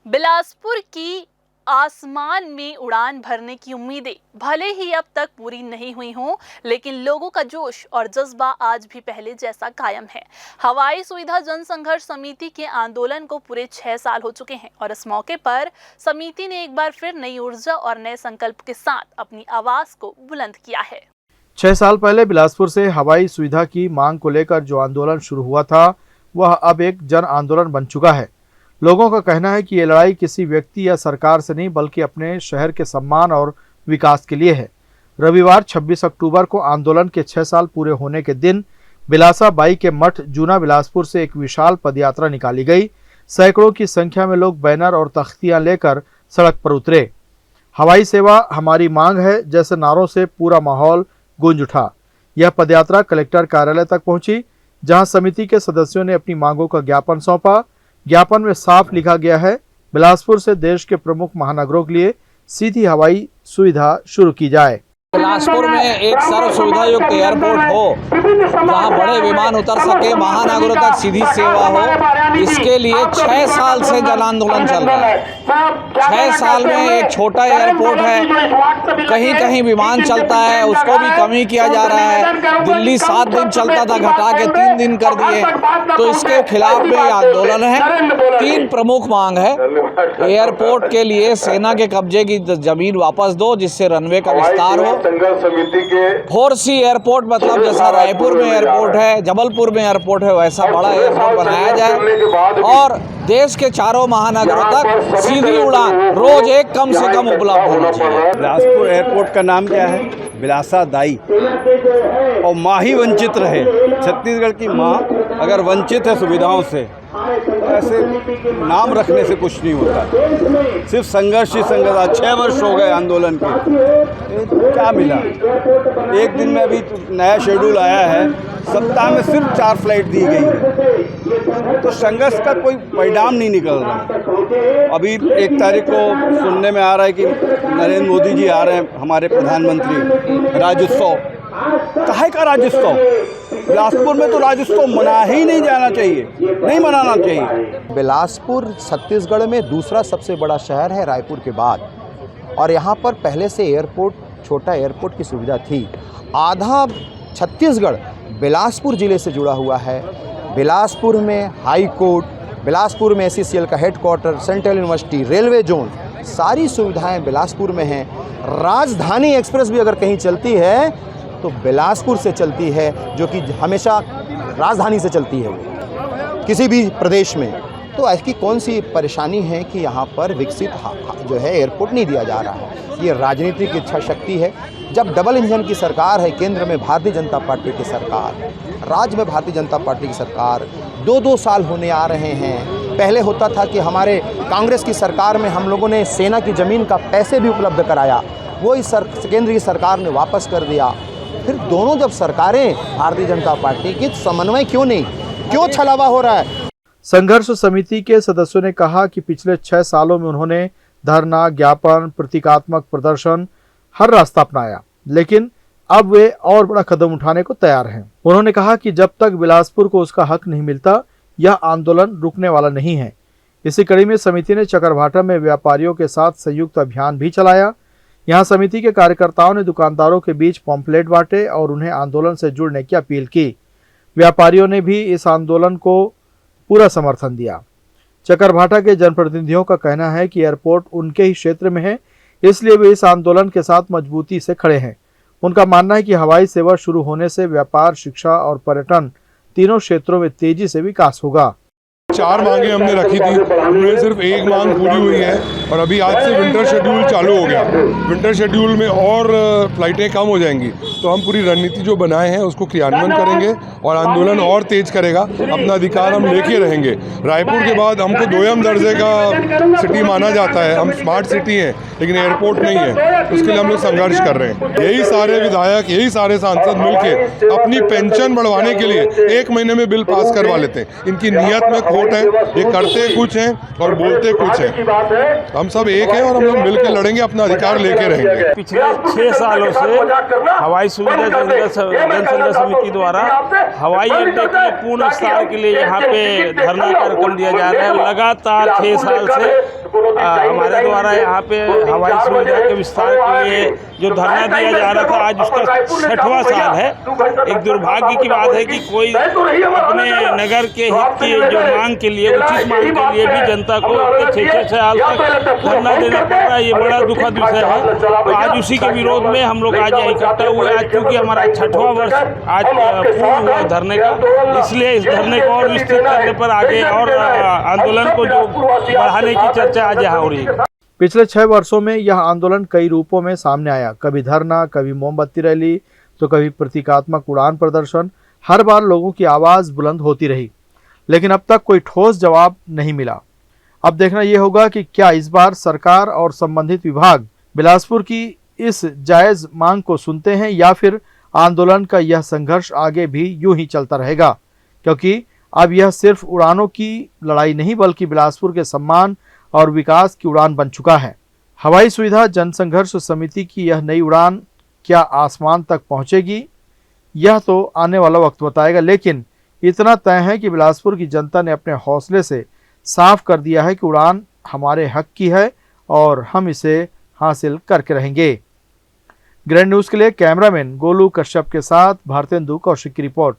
बिलासपुर की आसमान में उड़ान भरने की उम्मीदें भले ही अब तक पूरी नहीं हुई हों, लेकिन लोगों का जोश और जज्बा आज भी पहले जैसा कायम है। हवाई सुविधा जन संघर्ष समिति के आंदोलन को पूरे 6 साल हो चुके हैं और इस मौके पर समिति ने एक बार फिर नई ऊर्जा और नए संकल्प के साथ अपनी आवाज को बुलंद किया है। 6 साल पहले बिलासपुर से हवाई सुविधा की मांग को लेकर जो आंदोलन शुरू हुआ था, वह अब एक जन आंदोलन बन चुका है। लोगों का कहना है कि ये लड़ाई किसी व्यक्ति या सरकार से नहीं, बल्कि अपने शहर के सम्मान और विकास के लिए है। रविवार 26 अक्टूबर को आंदोलन के 6 साल पूरे होने के दिन बिलासा बाई के मठ जूना बिलासपुर से एक विशाल पदयात्रा निकाली गई। सैकड़ों की संख्या में लोग बैनर और तख्तियां लेकर सड़क पर उतरे। हवाई सेवा हमारी मांग है जैसे नारों से पूरा माहौल गूंज उठा। यह पदयात्रा कलेक्टर कार्यालय तक पहुंची, जहां समिति के सदस्यों ने अपनी मांगों का ज्ञापन सौंपा। ज्ञापन में साफ लिखा गया है, बिलासपुर से देश के प्रमुख महानगरों के लिए सीधी हवाई सुविधा शुरू की जाए। बिलासपुर में एक सर्व सुविधा युक्त एयरपोर्ट हो, जहां बड़े विमान उतर सके, महानगरों तक सीधी सेवा हो, इसके लिए 6 साल से जन आंदोलन चल रहा है। 6 साल में एक छोटा एयरपोर्ट है, कहीं कहीं विमान चलता है, उसको भी कमी किया जा रहा है। दिल्ली 7 दिन चलता था, घटा के 3 दिन कर दिए, तो इसके खिलाफ में आंदोलन है। 3 प्रमुख मांग है। एयरपोर्ट के लिए सेना के कब्जे की जमीन वापस दो, जिससे रनवे का विस्तार हो। समिति के 4C एयरपोर्ट, मतलब जैसा रायपुर में एयरपोर्ट है, जबलपुर में एयरपोर्ट है, वैसा बड़ा एयरपोर्ट बनाया जाए और देश के चारों महानगरों तक सीधी उड़ान रोज एक कम से कम उपलब्ध होना चाहिए। बिलासपुर एयरपोर्ट का नाम क्या है? बिलासा दाई। और माँ ही वंचित रहे। छत्तीसगढ़ की माँ अगर वंचित है सुविधाओं से, तो ऐसे नाम रखने से कुछ नहीं होता। सिर्फ संघर्ष ही संघर्ष। 6 वर्ष हो गए आंदोलन के, क्या मिला? एक दिन में अभी नया शेड्यूल आया है, सप्ताह में सिर्फ 4 फ्लाइट दी गई है, तो संघर्ष का कोई परिणाम नहीं निकल रहा। अभी 1 तारीख को सुनने में आ रहा है कि नरेंद्र मोदी जी आ रहे हैं, हमारे प्रधानमंत्री। राज्योत्सव, काहे का राज्योत्सव? बिलासपुर में तो राज्योत्सव मना ही नहीं जाना चाहिए, नहीं मनाना चाहिए। बिलासपुर छत्तीसगढ़ में दूसरा सबसे बड़ा शहर है रायपुर के बाद, और यहाँ पर पहले से एयरपोर्ट, छोटा एयरपोर्ट की सुविधा थी। आधा छत्तीसगढ़ बिलासपुर ज़िले से जुड़ा हुआ है। बिलासपुर में हाई कोर्ट, बिलासपुर में SCCL का headquarter, central university, railway zone, सारी सुविधाएं बिलासपुर में हैं। राजधानी एक्सप्रेस भी अगर कहीं चलती है तो बिलासपुर से चलती है, जो कि हमेशा राजधानी से चलती है वो किसी भी प्रदेश में। तो ऐसी कौन सी परेशानी है कि यहाँ पर विकसित जो है एयरपोर्ट नहीं दिया जा रहा है? ये राजनीतिक इच्छा शक्ति है। जब डबल इंजन की सरकार है, केंद्र में भारतीय जनता पार्टी की सरकार, राज्य में भारतीय जनता पार्टी की सरकार, 2-2 साल होने आ रहे हैं। पहले होता था कि हमारे कांग्रेस की सरकार में हम लोगों ने सेना की ज़मीन का पैसे भी उपलब्ध कराया, वो इस केंद्र की सरकार ने वापस कर दिया। फिर दोनों जब सरकारें भारतीय जनता पार्टी की, समन्वय क्यों नहीं, क्यों छलावा हो रहा है? संघर्ष समिति के सदस्यों ने कहा कि पिछले 6 सालों में उन्होंने धरना, ज्ञापन, प्रतीकात्मक प्रदर्शन, हर रास्ता अपनाया, लेकिन अब वे और बड़ा कदम उठाने को तैयार हैं। उन्होंने कहा कि जब तक बिलासपुर को उसका हक नहीं मिलता, यह आंदोलन रुकने वाला नहीं है। इसी कड़ी में समिति ने चकरभाटा में व्यापारियों के साथ संयुक्त अभियान भी चलाया। यहाँ समिति के कार्यकर्ताओं ने दुकानदारों के बीच पॉम्पलेट बांटे और उन्हें आंदोलन से जुड़ने की अपील की। व्यापारियों ने भी इस आंदोलन को पूरा समर्थन दिया। चकरभाटा के जनप्रतिनिधियों का कहना है कि एयरपोर्ट उनके ही क्षेत्र में है, इसलिए वे इस आंदोलन के साथ मजबूती से खड़े हैं। उनका मानना है कि हवाई सेवा शुरू होने से व्यापार, शिक्षा और पर्यटन तीनों क्षेत्रों में तेजी से विकास होगा। 4 मांगे हमने रखी थी, उनमें सिर्फ 1 मांग पूरी हुई है और अभी आज से विंटर शेड्यूल चालू हो गया। विंटर शेड्यूल में और फ्लाइटें कम हो जाएंगी, तो हम पूरी रणनीति जो बनाए हैं उसको क्रियान्वयन करेंगे और आंदोलन और तेज करेगा। अपना अधिकार हम लेके रहेंगे। रायपुर के बाद हमको 2ym दर्जे का सिटी माना जाता है, हम स्मार्ट सिटी हैं, लेकिन एयरपोर्ट नहीं है। उसके लिए हम लोग संघर्ष कर रहे हैं। यही सारे विधायक, यही सारे सांसद मिलके अपनी पेंशन बढ़वाने के लिए 1 महीने में बिल पास करवा लेते हैं। इनकी नीयत में खोट है, ये करते कुछ हैं और बोलते कुछ हैं। हम सब एक हैं और हम लोग मिलकर लड़ेंगे, अपना अधिकार लेके रहेंगे। पिछले 6 सालों से हवाई सुविधा जन संघर्ष समिति द्वारा हवाई अड्डे के पूर्ण विस्तार के लिए यहाँ पे धरना कार्यक्रम दिया जा रहा है। लगातार 6 साल से हमारे द्वारा यहाँ पे हवाई सुविधा के विस्तार के लिए जो धरना दिया जा रहा था, आज उसका 6वां साल है। एक दुर्भाग्य की बात है कि कोई अपने नगर के हित की जो मांग के लिए, उचित मांग के लिए भी जनता को 6 साल तक धरना देना पड़ रहा है। ये बड़ा दुखद विषय है। तो आज उसी के विरोध में हम लोग आज यहाँ इकट्ठा हुए। आज चूँकि हमारा 6वां वर्ष आज पूर्ण हुआ धरने का, इसलिए इस धरने को और विस्तृत करने पर आगे और आंदोलन को जो बढ़ाने की चर्चा आज यहाँ हो रही है। पिछले 6 वर्षों में यह आंदोलन कई रूपों में सामने आया। कभी धरना, कभी मोमबत्ती रैली, तो कभी प्रतीकात्मक उड़ान प्रदर्शन। हर बार लोगों की आवाज़ बुलंद होती रही, लेकिन अब तक कोई ठोस जवाब नहीं मिला। अब देखना यह होगा कि क्या इस बार सरकार और संबंधित विभाग बिलासपुर की इस जायज़ मांग को सुनते हैं, या फिर आंदोलन का यह संघर्ष आगे भी यूं ही चलता रहेगा। क्योंकि अब यह सिर्फ उड़ानों की लड़ाई नहीं, बल्कि बिलासपुर के सम्मान और विकास की उड़ान बन चुका है। हवाई सुविधा जनसंघर्ष समिति की यह नई उड़ान क्या आसमान तक पहुंचेगी, यह तो आने वाला वक्त बताएगा। लेकिन इतना तय है कि बिलासपुर की जनता ने अपने हौसले से साफ कर दिया है कि उड़ान हमारे हक की है और हम इसे हासिल करके रहेंगे। ग्रैंड न्यूज़ के लिए कैमरामैन गोलू कश्यप के साथ भारतेंदु कौशिक की रिपोर्ट।